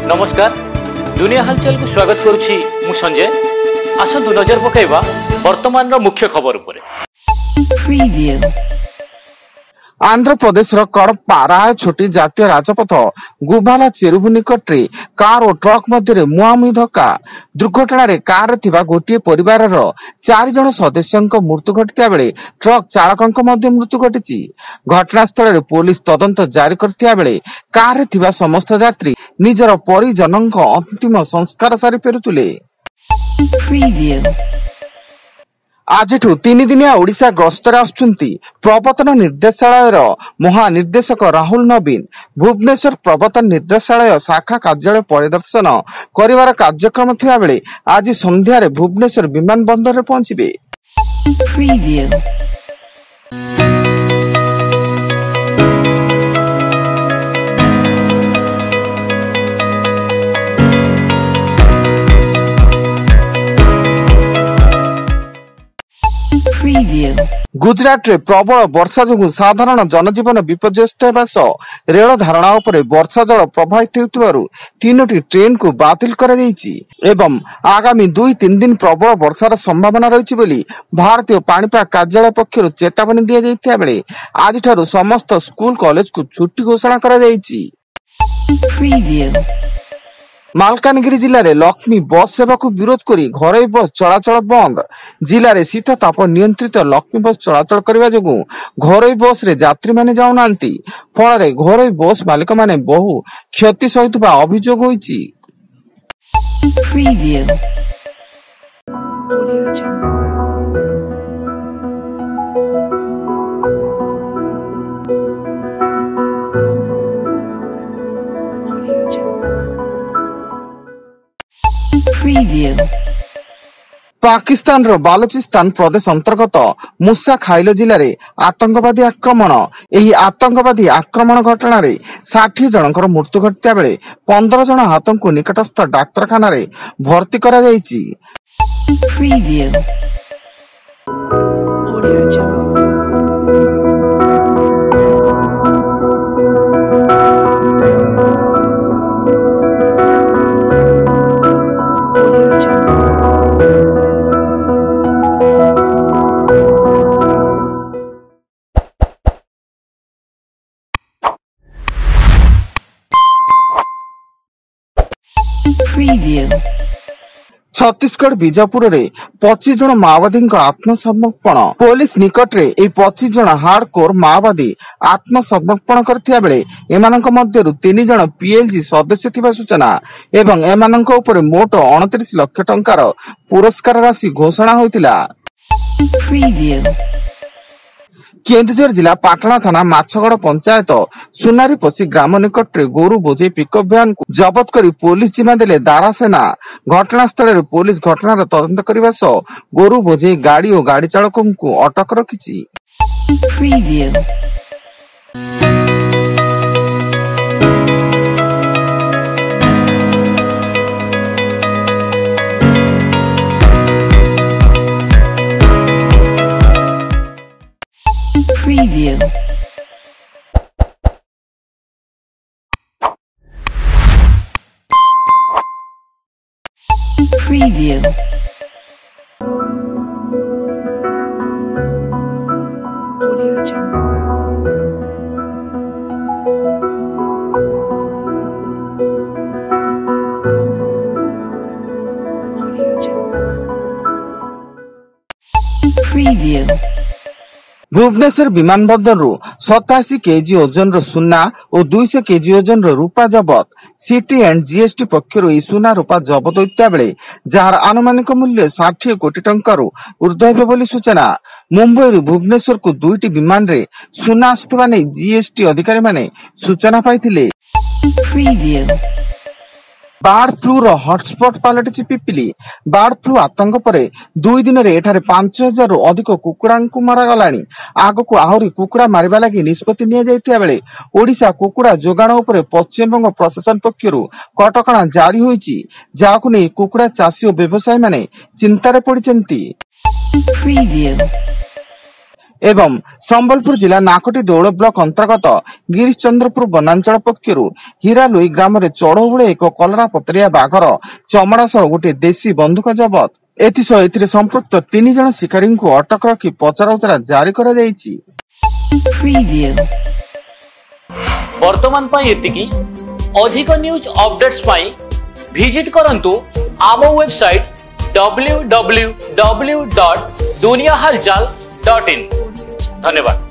नमस्कार दुनिया हलचल को स्वागत करुछि मु संजय। आसंतु नजर पकाइबा वर्तमान रो मुख्य खबर उपरे। आंध्र प्रदेश कडप्पा राय छोटी जातीय राजपथ गुभाला चेरुभु निकट रे कार और ट्रक मध्य मुहांमुही धक्का। दुर्घटना रे कार थिबा गोटिए परिवार 4 जन सदस्यों मृत्यु घटिता बेले ट्रक चालक मृत्यु घटी। घटनास्थल रे पुलिस तदंत जारी करथिया बेले कार रे थिबा समस्त यात्री निजर परिजनों अंतिम संस्कार सारी फेरुतुले। आज 3 दिनिया ओडिशा गस्तर आसुछंती प्रवर्तन निर्देशालय महानिर्देशक राहुल नवीन। भुवनेश्वर प्रवर्तन निर्देशालय शाखा कार्यालय परिदर्शन करिवार कार्यक्रम थिया बेले आज संध्या रे भुवनेश्वर विमान बंदर रे पहुंचीबे। गुजरात रे प्रबल वर्षा जोगु साधारण जनजीवन विपर्यस्त हेबा सह रेल धारणा उपरे वर्षा जल प्रभावित हेउतिबारु 3टी ट्रेन को बातिल करा जायछि एवं आगामी 2-3 दिन प्रबल वर्षार संभावना रहिछि बोली भारतीय पाणीपाग कार्यालय पक्षरु चेतावनी दिया जायथिया बेले आज ठारु समस्त स्कूल कॉलेज को छुट्टी घोषणा करा जायछि। मालकानगिरी जिले में लक्ष्मी बस सेवा को विरोध करी घरोई बस चलाचल बंद। जिले में शीत ताप नियंत्रित लक्ष्मी बस चलाचल करने जोगु घरोई बस रे यात्री माने जाउनांती फल घरोई बस मालिक माने बहु क्षति सहितबा अभियोग होईछि। पाकिस्तान रो बालूचिस्तान प्रदेश अंतर्गत मूसा खाइल जिले में आतंकवादी आक्रमण। एही आतंकवादी आक्रमण घटना रे 60 जनकर मृत्यु घटिता बेले 15 जन हाथों निकटस्थ डाक्तरखाना रे भर्ती करा जायछि। छत्तीसगढ़ बीजापुर रे 25 जन माओवादी आत्मसमर्पण। पुलिस निकट रे 25 जन हार्डकोर माओवादी आत्मसमर्पण करथिया बेले एमानक मध्यरु 3 जन पीएलजी सदस्य थिबा सूचना एवं एमानक ऊपर मोट 29 लाख टंकार पुरस्कार राशि घोषणा होइतिला। केन्दुझर जिला पाटना थाना माछगड़ पंचायत सुनारी पसी ग्राम निकट रे गोरु बोझे पिकअप भ्यान को जबत करी पुलिस जिम्मा देले दारा सेना। घटनास्थल रे पुलिस घटनार तदंत करबा सह गोरु बोझे गाड़ी और गाड़ी चालकों को अटक रखिछि। भुवनेश्वर विमान बंदर 87 केजी ओजन रो सुना और 200 केजी ओजन रो रूपा जबत। सिटी एंड जीएसटी पक्षरु ई सुना रूपा जबत होइता बेले जार आनुमानिक मूल्य 60 कोटी टंकार ऊर्ध्व हेबे बोली सूचना। मुंबई रू भुवनेश्वर को 2टी विमान रे सुना आसुवा नै जीएसटी अधिकारी माने सूचना पाइथिले। बार्ड फ्लू रो हॉटस्पॉट पलटिछि पिपिली। बार्ड फ्लू आतंक परे 2 दिन रे एठारे 5000 रु अधिक कुकुड़ा को मारा गलानी। आगो को आहुरी कुकुड़ा मारिबा लागि निष्पत्ति निया जायतिया बेले ओडिशा कुकुड़ा जोगाण उपरे पश्चिम बंग प्रशासन पक्षरु कटकणा जारी होईछि जाहाकु नै कुकुड़ा चासी और व्यवसायी माने चिंतारे पड़िचंती। एवं संबलपुर जिला नाकटी दौड़ ब्लॉक अंतर्गत गिरीश चंद्रपुर वनांचल पक्षर हीरालुई ग्राम में चढ़ऊ एक कलरा पतरिया बाघर चमड़ा सह गोटे देशी बंधुक जबत एसह संपृक्त 3 जन शिकारी को अटक रखी पचराउचरा जारी कर वर्तमान अधिक न्यूज अपडेट्स विजिट करंतु आम वेबसाइट www.duniahalchal.in। धन्यवाद।